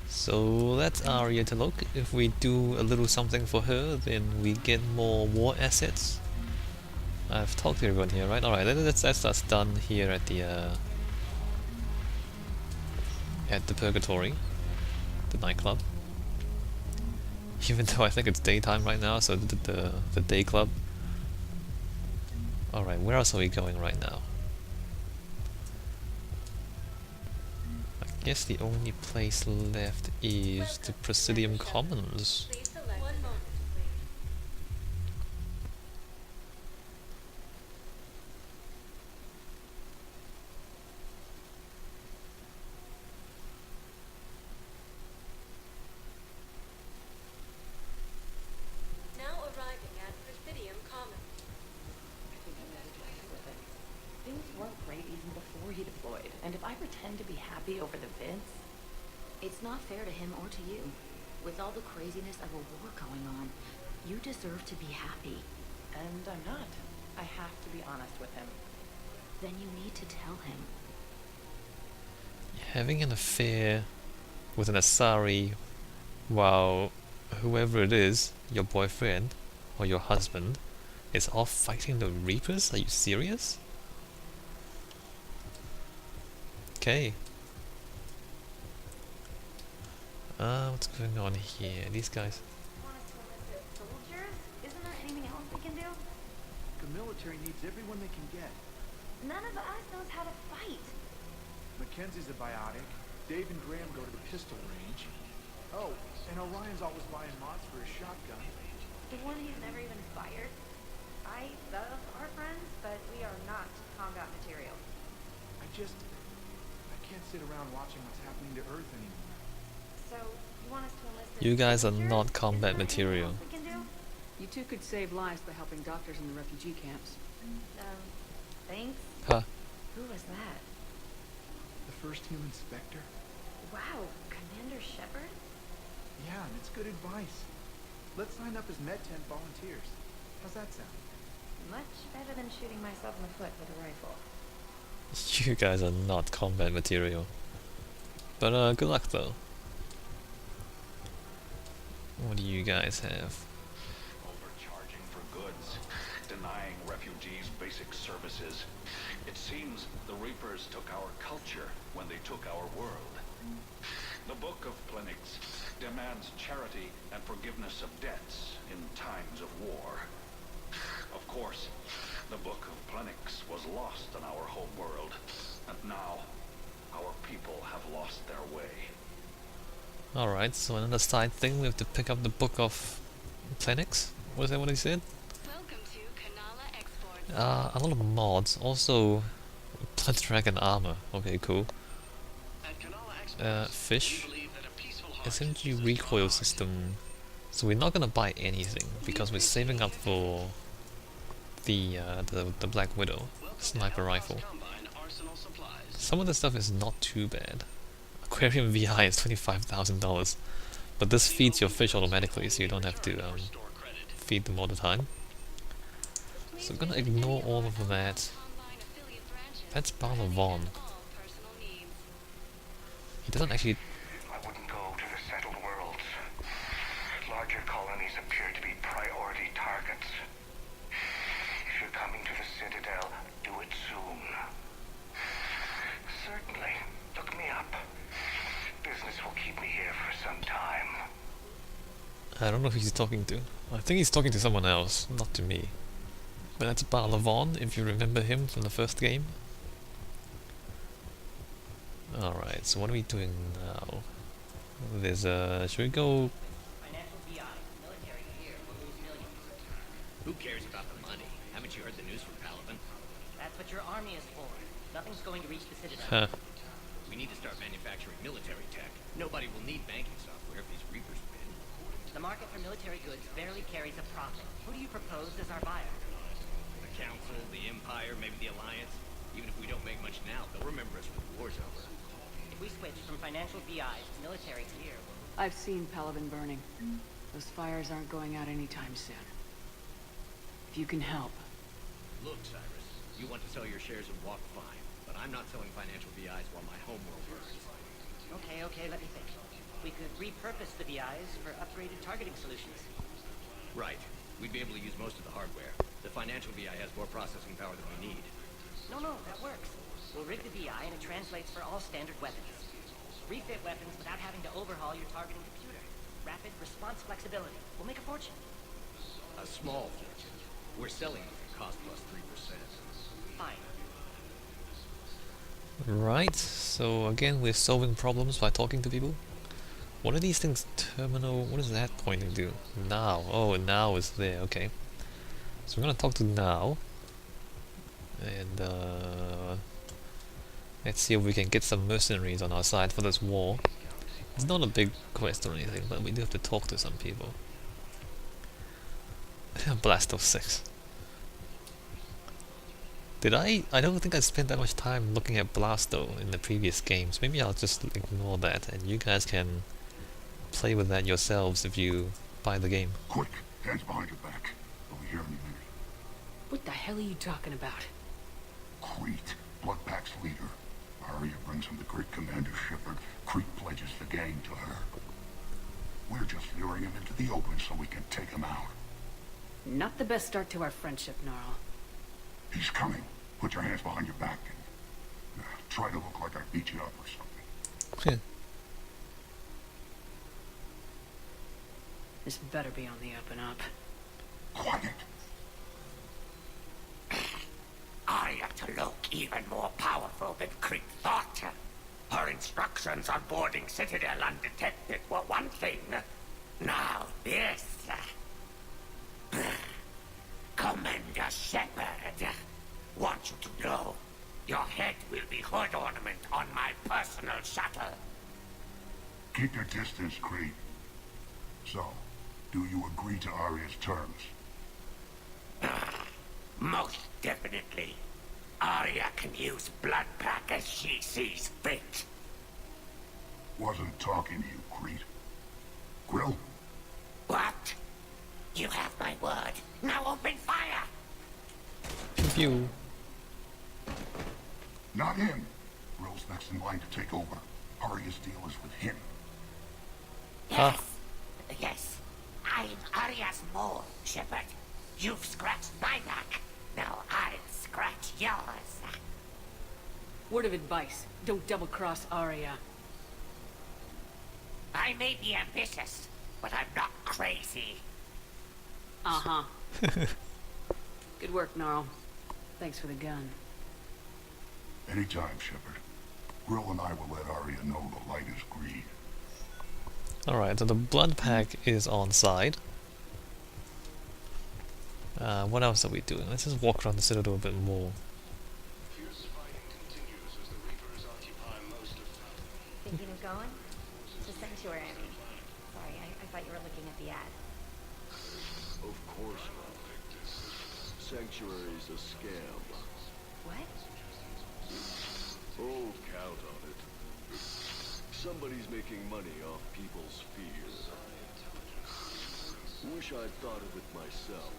So that's Aria to look. If we do a little something for her, then we get more war assets. I've talked to everyone here, right? Alright, that's us done here at the Purgatory, the nightclub. Even though I think it's daytime right now, so the day club. Alright, where else are we going right now? I guess the only place left is the Presidium Commons. Now arriving at Presidium Commons. Things weren't great even before he deployed, and if I pretend to be happy over the Vince, it's not fair to him or to you. With all the craziness of a war going on, you deserve to be happy. And I'm not. I have to be honest with him. Then you need to tell him. Having an affair with an Asari while whoever it is, your boyfriend or your husband, is off fighting the Reapers? Are you serious? Okay. What's going on here? These guys. Want us to enlist soldiers? Isn't there anything else we can do? The military needs everyone they can get. None of us knows how to fight. Mackenzie's a biotic. Dave and Graham go to the pistol range. Oh, and Orion's always buying mods for his shotgun. The one he's never even fired. I love our friends, but we are not combat material. I can't sit around watching what's happening to Earth anymore. So, you want us to enlist You guys are soldiers? not combat Isn't there anything material. else we can do? You two could save lives by helping doctors in the refugee camps. Thanks. Huh. Who was that? The first human Spectre? Wow, Commander Shepard? Yeah, and it's good advice. Let's sign up as Med-10 volunteers. How's that sound? Much better than shooting myself in the foot with a rifle. You guys are not combat material. But good luck though. What do you guys have? Overcharging for goods, denying refugees basic services. It seems the Reapers took our culture when they took our world. The Book of Plenix demands charity and forgiveness of debts in times of war. Of course, the Book of Plenix was lost in our home world, and now our people have lost their way. Alright, so another side thing, we have to pick up the Book of Plenix? Was that what he said? Welcome to Kanala Exports. A lot of mods, also Blood Dragon armor, okay cool. Fish, SMG recoil system, so we're not gonna buy anything, because we're saving up for the Black Widow sniper rifle. Some of the stuff is not too bad. Aquarium VI is $25,000, but this feeds your fish automatically, so you don't have to feed them all the time. So I'm gonna ignore all of that. That's Balavon. He doesn't actually. I wouldn't go to the settled worlds. Larger colonies appear to be priority targets. If you're coming to the Citadel, do it soon. Certainly. Look me up. Business will keep me here for some time. I don't know who he's talking to. I think he's talking to someone else, not to me. But that's Balavon, if you remember him from the first game. Alright, so what are we doing now? There's should we go... Financial BI, military here will lose millions. Who cares about the money? Haven't you heard the news from Paladin? That's what your army is for. Nothing's going to reach the Citadel. Huh. We need to start manufacturing military tech. Nobody will need banking software if these Reapers win. The market for military goods barely carries a profit. Who do you propose as our buyer? The Council, the Empire, maybe the Alliance. Even if we don't make much now, they'll remember us when the war's over. If we switch from financial BIs to military here, I've seen Paladin burning. Those fires aren't going out anytime soon. If you can help. look, Cyrus, you want to sell your shares and walk fine, but I'm not selling financial BIs while my homeworld burns. Okay, let me think. we could repurpose the VIs for upgraded targeting solutions. Right. We'd be able to use most of the hardware. The financial VI has more processing power than we need. No, that works. We'll rig the VI and it translates for all standard weapons. Refit weapons without having to overhaul your targeting computer. Rapid response flexibility. We'll make a fortune. A small fortune. We're selling it for cost plus 3%. Fine. Right, so again we're solving problems by talking to people. What are these things? Terminal, what is that pointing to? Now. Oh, now is there, okay. So we're gonna talk to Now. And let's see if we can get some mercenaries on our side for this war. It's not a big quest or anything, but we do have to talk to some people. Blasto 6. I don't think I spent that much time looking at Blasto in the previous games. Maybe I'll just ignore that and you guys can play with that yourselves if you buy the game. Quick, hands behind your back. Over here in a minute. What the hell are you talking about? Crete, Bloodpack's leader. Aria brings him to Great Commander Shepard. Crete pledges the gang to her. We're just luring him into the open so we can take him out. Not the best start to our friendship, Gnarl. He's coming. Put your hands behind your back and try to look like I beat you up or something. This better be on the up and up. Quiet. Aria to look even more powerful than Crete thought. Her instructions on boarding Citadel undetected were one thing. Now this. Commander Shepard, want you to know, your head will be hood ornament on my personal shuttle. Keep your distance, Crete. So, do you agree to Aria's terms? Most definitely. Aria can use Bloodpack as she sees fit. Wasn't talking to you, Crete. Grill? What? You have my word. Now open fire! Pew. Not him. Grill's next in line to take over. Aria's deal is with him. Yes. Yes. I'm Aria's mole, Shepard. You've scratched my back. Now I'll scratch yours. Word of advice, don't double-cross Aria. I may be ambitious, but I'm not crazy. Uh-huh. Good work, Gnarl. Thanks for the gun. Anytime, Shepard. Grill and I will let Aria know the light is green. Alright, so the blood pack is on side. What else are we doing? Let's just walk around the citadel a bit more. Thinking of going? To Sanctuary, I mean. Sorry, I thought you were looking at the ad. Of course not. Sanctuary's a scam. What? Oh, count on it. Somebody's making money off people's fear. Wish I'd thought of it myself.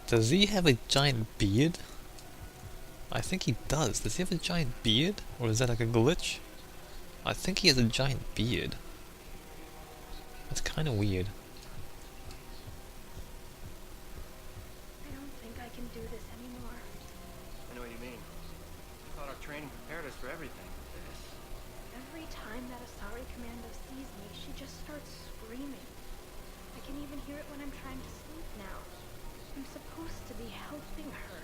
Does he have a giant beard? I think he does. Does he have a giant beard? Or is that like a glitch? I think he has a giant beard. That's kind of weird. I don't think I can do this anymore. I know what you mean. I thought our training prepared us for everything. Every time that Asari commando sees me, she just starts screaming. I can even hear it when I'm trying to sleep now. I'm supposed to be helping her,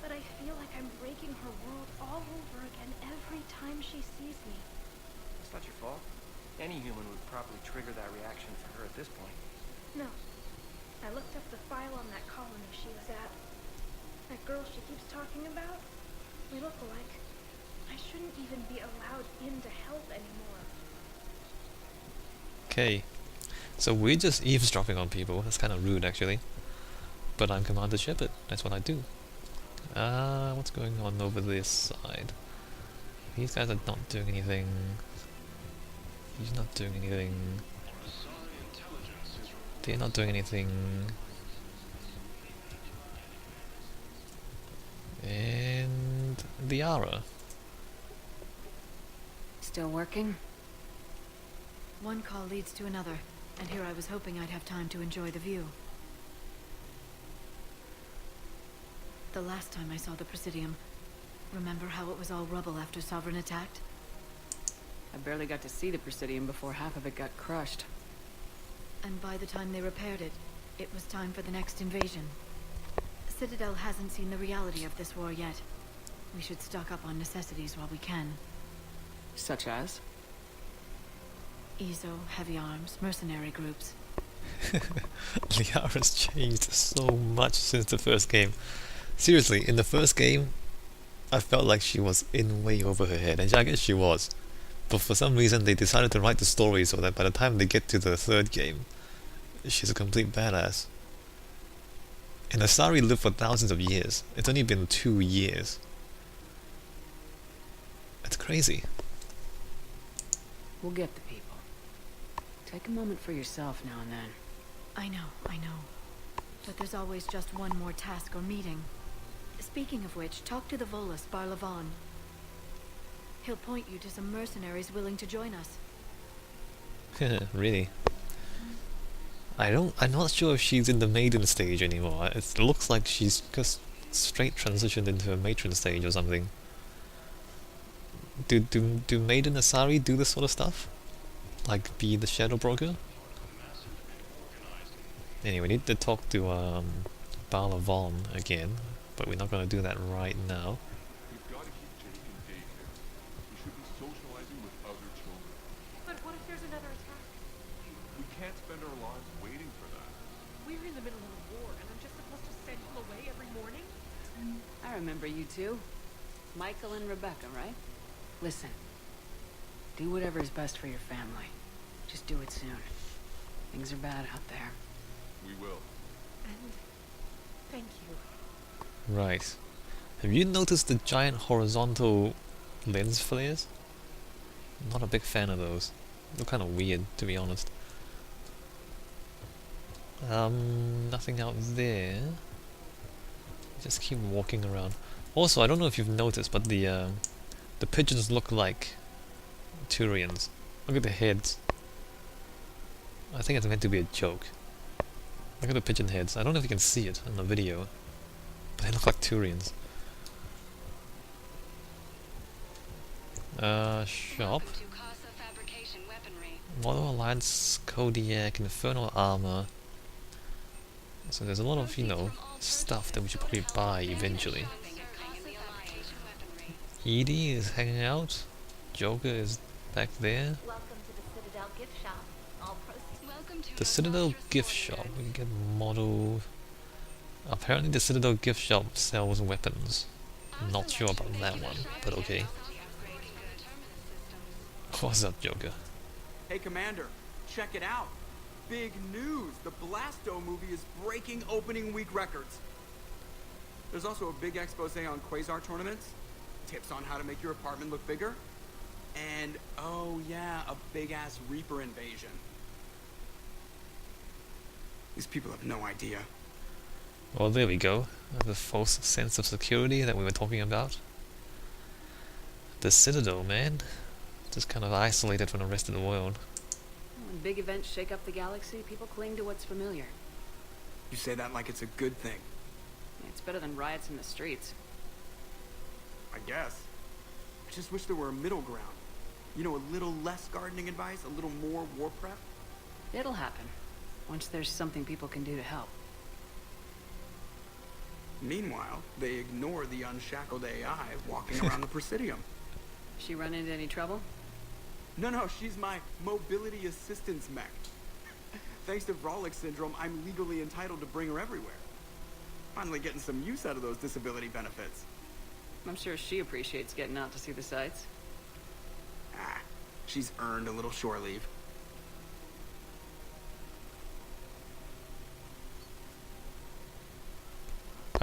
but I feel like I'm breaking her world all over again every time she sees me. It's not your fault. Any human would probably trigger that reaction for her at this point. No. I looked up the file on that colony she was at. That girl she keeps talking about? We look alike. I shouldn't even be allowed in to help anymore. Okay. So we're just eavesdropping on people. That's kind of rude, actually. But I'm Commander Shepard. That's what I do. What's going on over this side? These guys are not doing anything. He's not doing anything. They're not doing anything. And the Aria. Still working? One call leads to another, and here I was hoping I'd have time to enjoy the view. The last time I saw the Presidium, remember how it was all rubble after Sovereign attacked? I barely got to see the Presidium before half of it got crushed. And by the time they repaired it, it was time for the next invasion. Citadel hasn't seen the reality of this war yet. We should stock up on necessities while we can. Such as? EZO, heavy arms, mercenary groups. Liara's changed so much since the first game. Seriously, in the first game, I felt like she was in way over her head, and I guess she was. But for some reason they decided to write the story so that by the time they get to the third game, she's a complete badass. And Asari lived for thousands of years. It's only been 2 years. It's crazy. We'll get the people. Take a moment for yourself now and then. I know. But there's always just one more task or meeting. Speaking of which, talk to the Volus, Barlavon. He'll point you to some mercenaries willing to join us. Really? I'm not sure if she's in the maiden stage anymore. It looks like she's just straight transitioned into a matron stage or something. Do maiden Asari do this sort of stuff? Like be the shadow broker? Anyway, we need to talk to Barlavon again, but we're not gonna do that right now. We've got to keep Jake and Dave here. We should be socializing with other children. But what if there's another attack? We can't spend our lives waiting for that. We're in the middle of a war, and I'm just supposed to send him away every morning? I remember you two. Michael and Rebecca, right? Listen. Do whatever is best for your family. Just do it soon. Things are bad out there. We will. And thank you. Right. Have you noticed the giant horizontal lens flares? Not a big fan of those. They're kind of weird, to be honest. Nothing out there. Just keep walking around. Also, I don't know if you've noticed, but the pigeons look like Turians. Look at the heads. I think it's meant to be a joke. Look at the pigeon heads. I don't know if you can see it in the video, but they look like Turians. Shop. Model Alliance, Kodiak, Infernal Armor. So there's a lot of, you know, stuff that we should probably buy eventually. Edie is hanging out. Joker is back there. The Citadel gift shop. We can get model. Apparently the Citadel gift shop sells weapons. Not sure about that one, but okay. What's up, Joker? Hey, Commander, check it out. Big news! The Blasto movie is breaking opening week records. There's also a big expose on Quasar tournaments, tips on how to make your apartment look bigger, and, oh yeah, a big-ass Reaper invasion. These people have no idea. Well, there we go. The false sense of security that we were talking about. The Citadel, man. Just kind of isolated from the rest of the world. When big events shake up the galaxy, people cling to what's familiar. You say that like it's a good thing. It's better than riots in the streets. I guess. I just wish there were a middle ground. You know, a little less gardening advice, a little more war prep. It'll happen. Once there's something people can do to help. Meanwhile, they ignore the unshackled AI walking around the Presidium. She run into any trouble? No, she's my mobility assistance mech. Thanks to Vrolic syndrome, I'm legally entitled to bring her everywhere. Finally getting some use out of those disability benefits. I'm sure she appreciates getting out to see the sights. Ah, she's earned a little shore leave.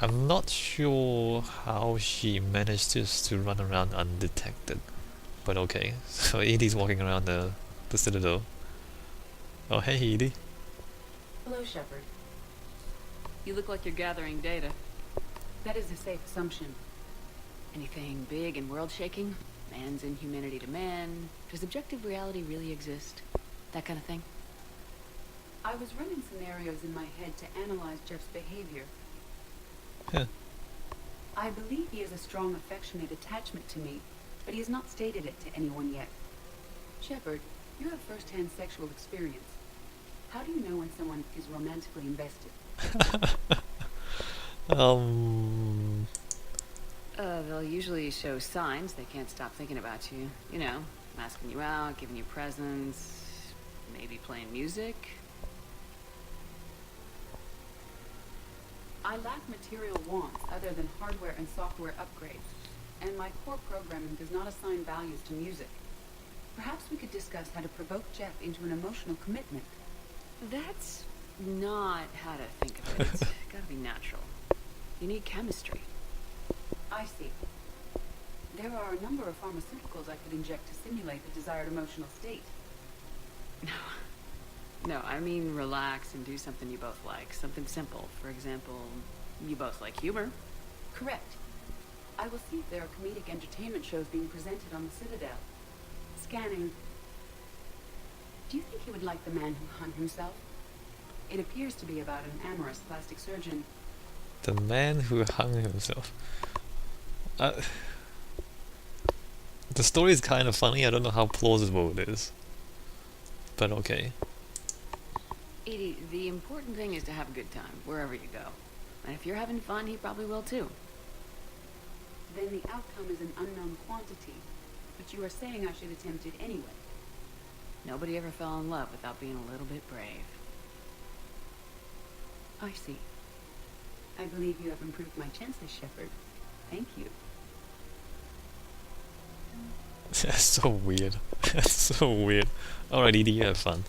I'm not sure how she manages to run around undetected, but okay. So Edie's walking around the Citadel. Oh, hey Edie. Hello, Shepard. You look like you're gathering data. That is a safe assumption. Anything big and world-shaking? Man's inhumanity to man. Does objective reality really exist? That kind of thing. I was running scenarios in my head to analyze Jeff's behavior. Huh. I believe he has a strong affectionate attachment to me, but he has not stated it to anyone yet. Shepard, you have first-hand sexual experience. How do you know when someone is romantically invested? They'll usually show signs they can't stop thinking about you. You know, asking you out, giving you presents, maybe playing music. I lack material wants other than hardware and software upgrades, and my core programming does not assign values to music. Perhaps we could discuss how to provoke Jeff into an emotional commitment. That's not how to think of it. It's gotta be natural. You need chemistry. I see. There are a number of pharmaceuticals I could inject to simulate the desired emotional state. No, I mean relax and do something you both like. Something simple. For example, you both like humor. Correct. I will see if there are comedic entertainment shows being presented on the Citadel. Scanning. Do you think he would like The Man Who Hung Himself? It appears to be about an amorous plastic surgeon. The Man Who Hung Himself. The story is kind of funny. I don't know how plausible it is, but okay. Edie, the important thing is to have a good time, wherever you go. And if you're having fun, he probably will too. Then the outcome is an unknown quantity, but you are saying I should attempt it anyway. Nobody ever fell in love without being a little bit brave. I see. I believe you have improved my chances, Shepard. Thank you. That's so weird. That's so weird. Alright, Edie, you have fun.